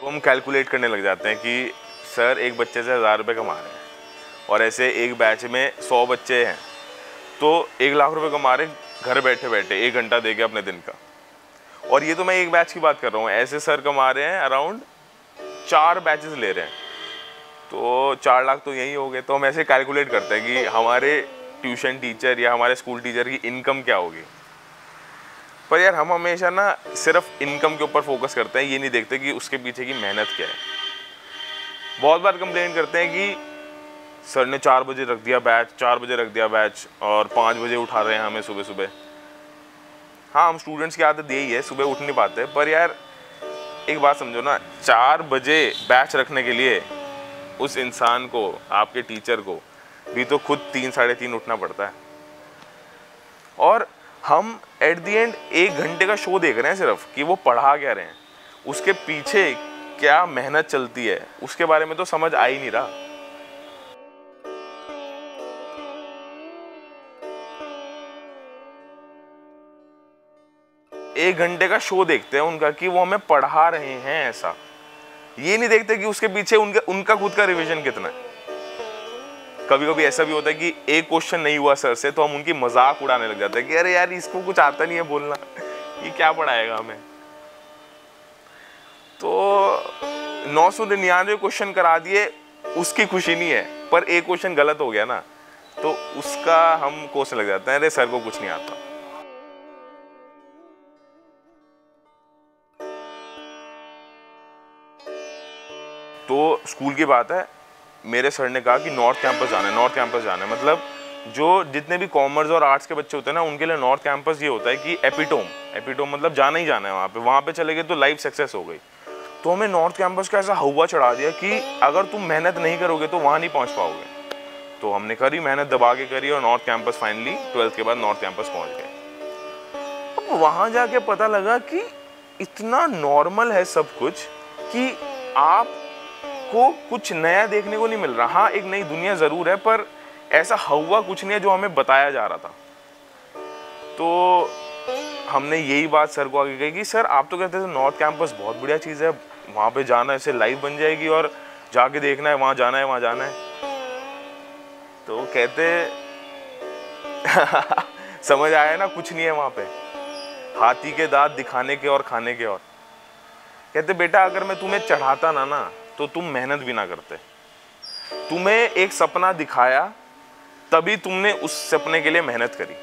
तो हम कैलकुलेट करने लग जाते हैं कि सर एक बच्चे से 1000 रुपये कमा रहे हैं और ऐसे एक बैच में 100 बच्चे हैं तो 1 लाख रुपए कमा रहे घर बैठे बैठे 1 घंटा दे के अपने दिन का। और ये तो मैं एक बैच की बात कर रहा हूँ, ऐसे सर कमा रहे हैं अराउंड 4 बैचेस ले रहे हैं तो 4 लाख तो यही हो गए। तो हम ऐसे कैलकुलेट करते हैं कि हमारे ट्यूशन टीचर या हमारे स्कूल टीचर की इनकम क्या होगी। पर यार हम हमेशा ना सिर्फ इनकम के ऊपर फोकस करते हैं, ये नहीं देखते कि उसके पीछे की मेहनत क्या है। बहुत बार कंप्लेन करते हैं कि सर ने 4 बजे रख दिया बैच, 4 बजे रख दिया बैच और 5 बजे उठा रहे हैं हमें सुबह सुबह। हाँ, हम स्टूडेंट्स की आदत यही है, सुबह उठ नहीं पाते। पर यार एक बात समझो ना, 4 बजे बैच रखने के लिए उस इंसान को, आपके टीचर को भी तो खुद 3 साढ़े 3 उठना पड़ता है। और हम एट द एंड 1 घंटे का शो देख रहे हैं सिर्फ कि वो पढ़ा क्या रहे हैं, उसके पीछे क्या मेहनत चलती है उसके बारे में तो समझ आ ही नहीं रहा। एक घंटे का शो देखते हैं उनका कि वो हमें पढ़ा रहे हैं, ऐसा ये नहीं देखते कि उसके पीछे उनका खुद का रिवीजन कितना है। कभी कभी ऐसा भी होता है कि एक क्वेश्चन नहीं हुआ सर से तो हम उनकी मजाक उड़ाने लग जाते हैं कि अरे यार इसको कुछ आता नहीं है बोलना, ये क्या पढ़ाएगा हमें। तो 999 क्वेश्चन करा दिए, उसकी खुशी नहीं है, पर एक क्वेश्चन गलत हो गया ना तो उसका हम कोसने लग जाते हैं, अरे सर को कुछ नहीं आता। तो स्कूल की बात है, मेरे सर ने कहा कि नॉर्थ कैंपस जाना है, नॉर्थ कैंपस जाना है। मतलब जो जितने भी कॉमर्स और आर्ट्स के बच्चे होते हैं ना, उनके लिए नॉर्थ कैंपस ये होता है कि एपिटोम मतलब जाना ही जाना है वहाँ पे चले गए तो लाइफ सक्सेस हो गई। तो हमें नॉर्थ कैंपस का ऐसा हवा चढ़ा दिया कि अगर तुम मेहनत नहीं करोगे तो वहाँ नहीं पहुँच पाओगे। तो हमने करी, मेहनत दबा के करी और नॉर्थ कैंपस फाइनली 12th के बाद नॉर्थ कैंपस पहुँच गए। अब वहाँ जाके पता लगा कि इतना नॉर्मल है सब कुछ कि आप को कुछ नया देखने को नहीं मिल रहा। हाँ, एक नई दुनिया जरूर है पर ऐसा हवा कुछ नहीं है जो हमें बताया जा रहा था। तो हमने यही बात सर को आगे कही कि सर आप तो कहते थे नॉर्थ कैंपस बहुत बढ़िया चीज़ है, वहाँ पे जाना ऐसे लाइफ बन जाएगी और जाके देखना है, वहाँ जाना है, वहाँ जाना है। तो कहते समझ आया ना, कुछ नहीं है वहाँ पे, हाथी के दांत दिखाने के और खाने के। और कहते बेटा अगर मैं तुम्हें चढ़ाता ना तो तुम मेहनत भी ना करते। तुम्हें एक सपना दिखाया तभी तुमने उस सपने के लिए मेहनत करी,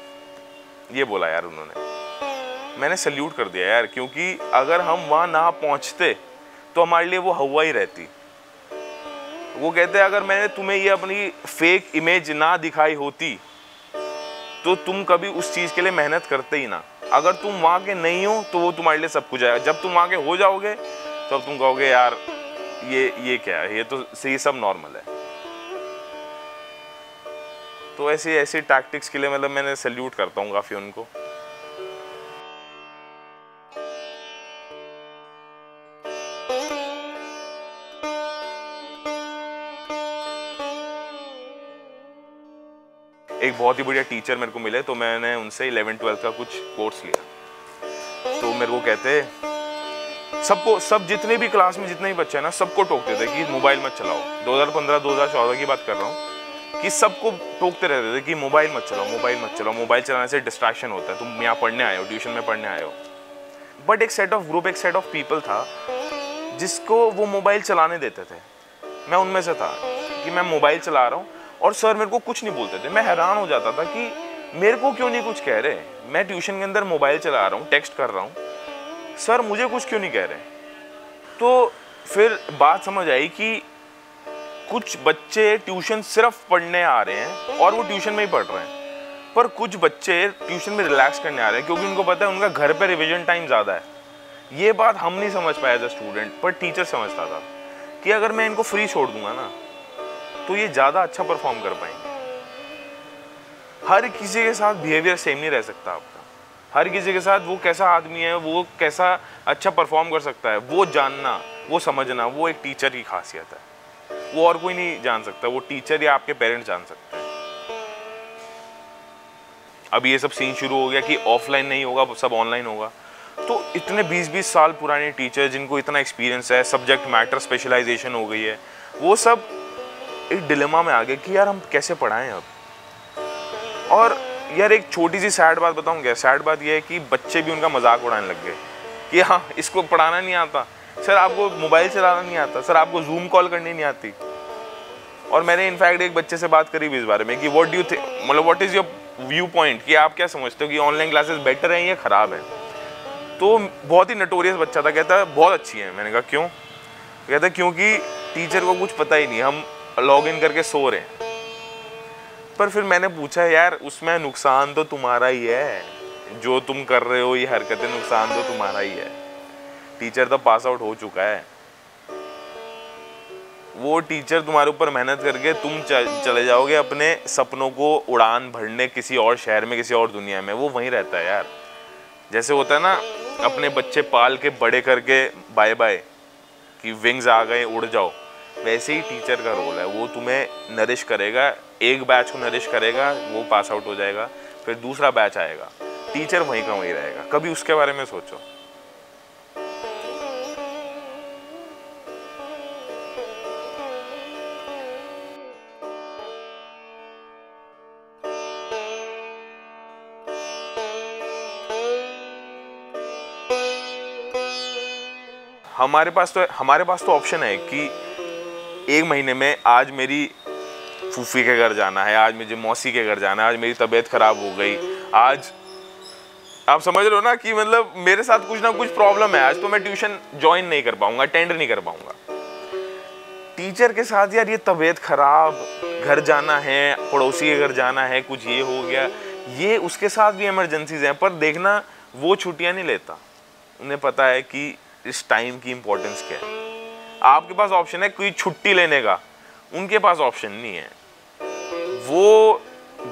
ये बोला यार उन्होंने। मैंने सल्यूट कर दिया यार, क्योंकि अगर हम वहां ना पहुंचते तो हमारे लिए वो हवा ही रहती। वो कहते हैं अगर मैंने तुम्हें ये अपनी फेक इमेज ना दिखाई होती तो तुम कभी उस चीज के लिए मेहनत करते ही ना। अगर तुम वहां के नहीं हो तो वो तुम्हारे लिए सब कुछ है, जब तुम वहां के हो जाओगे तब तो तुम कहोगे यार ये क्या है, ये तो सही, सब नॉर्मल है। तो ऐसी टैक्टिक्स के लिए मतलब मैंने सैल्यूट करता हूँ काफी उनको। एक बहुत ही बढ़िया टीचर मेरे को मिले तो मैंने उनसे 11th-12th का कुछ कोर्स लिया। तो मेरे को कहते सबको, सब जितने भी क्लास में जितने भी बच्चे हैं ना, सबको टोकते थे कि मोबाइल मत चलाओ। 2015-2014 की बात कर रहा हूँ कि सबको टोकते रहते थे कि मोबाइल मत चलाओ, मोबाइल मत चलाओ, मोबाइल चलाने से डिस्ट्रैक्शन होता है, तुम यहाँ पढ़ने आए हो, ट्यूशन में पढ़ने आए हो। बट एक सेट ऑफ पीपल था जिसको वो मोबाइल चलाने देते थे। मैं उनमें से था कि मैं मोबाइल चला रहा हूँ और सर मेरे को कुछ नहीं बोलते थे। मैं हैरान हो जाता था कि मेरे को क्यों नहीं कुछ कह रहे, मैं ट्यूशन के अंदर मोबाइल चला रहा हूँ, टेक्स्ट कर रहा हूँ, सर मुझे कुछ क्यों नहीं कह रहे। तो फिर बात समझ आई कि कुछ बच्चे ट्यूशन सिर्फ पढ़ने आ रहे हैं और वो ट्यूशन में ही पढ़ रहे हैं, पर कुछ बच्चे ट्यूशन में रिलैक्स करने आ रहे हैं क्योंकि उनको पता है उनका घर पे रिवीजन टाइम ज़्यादा है। ये बात हम नहीं समझ पाए एज अ स्टूडेंट, पर टीचर समझता था कि अगर मैं इनको फ्री छोड़ दूंगा ना तो ये ज़्यादा अच्छा परफॉर्म कर पाएंगे। हर किसी के साथ बिहेवियर सेम नहीं रह सकता आपका, हर किसी के साथ वो कैसा आदमी है, वो कैसा अच्छा परफॉर्म कर सकता है, वो जानना, वो समझना, वो एक टीचर की खासियत है। वो और कोई नहीं जान सकता, वो टीचर या आपके पेरेंट्स जान सकते हैं। अब ये सब सीन शुरू हो गया कि ऑफलाइन नहीं होगा, सब ऑनलाइन होगा। तो इतने 20-20 साल पुराने टीचर जिनको इतना एक्सपीरियंस है, सब्जेक्ट मैटर स्पेशलाइजेशन हो गई है, वो सब एक डिलेमा में आ गए कि यार हम कैसे पढ़ाएं अब। और यार एक छोटी सी सैड बात बताऊं क्या, सैड बात ये है कि बच्चे भी उनका मजाक उड़ाने लग गए कि हाँ इसको पढ़ाना नहीं आता सर, आपको मोबाइल चलाना नहीं आता सर, आपको जूम कॉल करनी नहीं आती। और मैंने इनफैक्ट एक बच्चे से बात करी भी इस बारे में कि व्हाट डू यू थिंक, मतलब what is your view point, कि आप क्या समझते हो कि ऑनलाइन क्लासेस बेटर हैं या ख़राब हैं। तो बहुत ही नटोरियस बच्चा था, कहता है बहुत अच्छी है। मैंने कहा क्यों? कहता है क्योंकि टीचर को कुछ पता ही नहीं, हम लॉग इन करके सो रहे हैं। पर फिर मैंने पूछा यार उसमें नुकसान तो तुम्हारा ही है, जो तुम कर रहे हो ये हरकतें, नुकसान तो तुम्हारा ही है। टीचर तो पास आउट हो चुका है, वो टीचर तुम्हारे ऊपर मेहनत करके तुम चले जाओगे अपने सपनों को उड़ान भरने किसी और शहर में, किसी और दुनिया में, वो वहीं रहता है यार। जैसे होता है ना अपने बच्चे पाल के बड़े करके बाय बाय कि विंग्स आ गए उड़ जाओ, वैसे ही टीचर का रोल है। वो तुम्हें नरिश करेगा, एक बैच को नरिश करेगा, वो पास आउट हो जाएगा, फिर दूसरा बैच आएगा, टीचर वहीं का वहीं रहेगा। कभी उसके बारे में सोचो। हमारे पास तो ऑप्शन है कि एक महीने में आज मेरी फूफी के घर जाना है, आज मुझे मौसी के घर जाना है, आज मेरी तबीयत खराब हो गई, आज आप समझ रहे हो ना कि मतलब मेरे साथ कुछ ना कुछ प्रॉब्लम है, आज तो मैं ट्यूशन ज्वाइन नहीं कर पाऊंगा, अटेंड नहीं कर पाऊंगा। टीचर के साथ यार ये तबीयत खराब, घर जाना है, पड़ोसी के घर जाना है, कुछ ये हो गया, ये उसके साथ भी इमरजेंसीज हैं। पर देखना वो छुट्टियां नहीं लेता, उन्हें पता है कि इस टाइम की इंपॉर्टेंस क्या है। आपके पास ऑप्शन है कोई छुट्टी लेने का, उनके पास ऑप्शन नहीं है। वो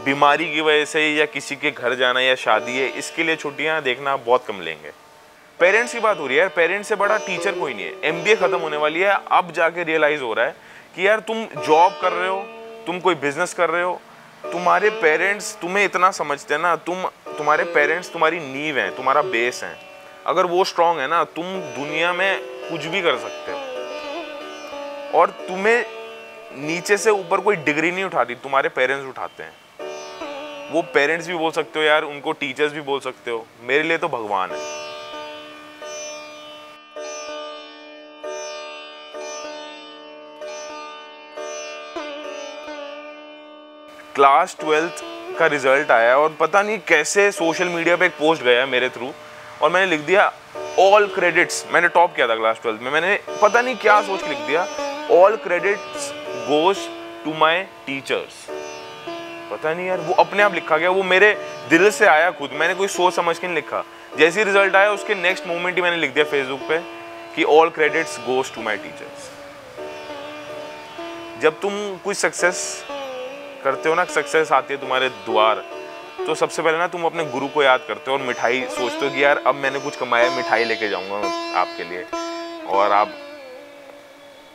बीमारी की वजह से या किसी के घर जाना या शादी है, इसके लिए छुट्टियां देखना बहुत कम लेंगे। पेरेंट्स की बात हो रही है यार, पेरेंट्स से बड़ा टीचर कोई नहीं है। एमबीए खत्म होने वाली है, अब जाके रियलाइज हो रहा है कि यार तुम जॉब कर रहे हो, तुम कोई बिजनेस कर रहे हो, तुम्हारे पेरेंट्स तुम्हें इतना समझते हैं ना, तुम्हारे पेरेंट्स तुम्हारी नींव है, तुम्हारा बेस है। अगर वो स्ट्रांग है ना, तुम दुनिया में कुछ भी कर सकते हो। और तुम्हें नीचे से ऊपर कोई डिग्री नहीं उठाती, तुम्हारे पेरेंट्स उठाते हैं। वो पेरेंट्स भी बोल सकते हो यार, उनको टीचर्स भी बोल सकते हो, मेरे लिए तो भगवान है। क्लास 12th का रिजल्ट आया और पता नहीं कैसे सोशल मीडिया पे एक पोस्ट गया मेरे थ्रू, और मैंने लिख दिया ऑल क्रेडिट्स। मैंने टॉप किया था क्लास 12 में, मैंने पता नहीं क्या सोच के लिख दिया all credits goes to my teachers. पता नहीं यार, वो अपने आप लिखा गया, वो मेरे दिल से आया खुद, मैंने कोई सोच समझ के नहीं लिखा। जैसे ही रिजल्ट आया उसके नेक्स्ट मोमेंट ही मैंने लिख दिया फेसबुक पे कि all credits goes to my teachers. जब तुम कुछ सक्सेस करते हो ना, सक्सेस आती है तुम्हारे द्वार, तो सबसे पहले ना तुम अपने गुरु को याद करते हो और मिठाई सोचते हो कि यार अब मैंने कुछ कमाया, मिठाई लेके जाऊंगा आपके लिए। और आप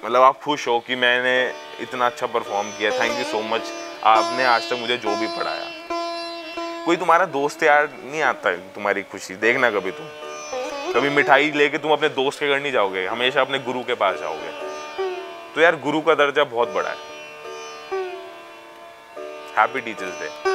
मतलब आप खुश हो कि मैंने इतना अच्छा परफॉर्म किया, थैंक यू सो मच, आपने आज तक मुझे जो भी पढ़ाया। कोई तुम्हारा दोस्त यार नहीं आता है तुम्हारी खुशी देखना, कभी मिठाई लेके तुम अपने दोस्त के घर नहीं जाओगे, हमेशा अपने गुरु के पास जाओगे। तो यार गुरु का दर्जा बहुत बड़ा है। Happy teachers day.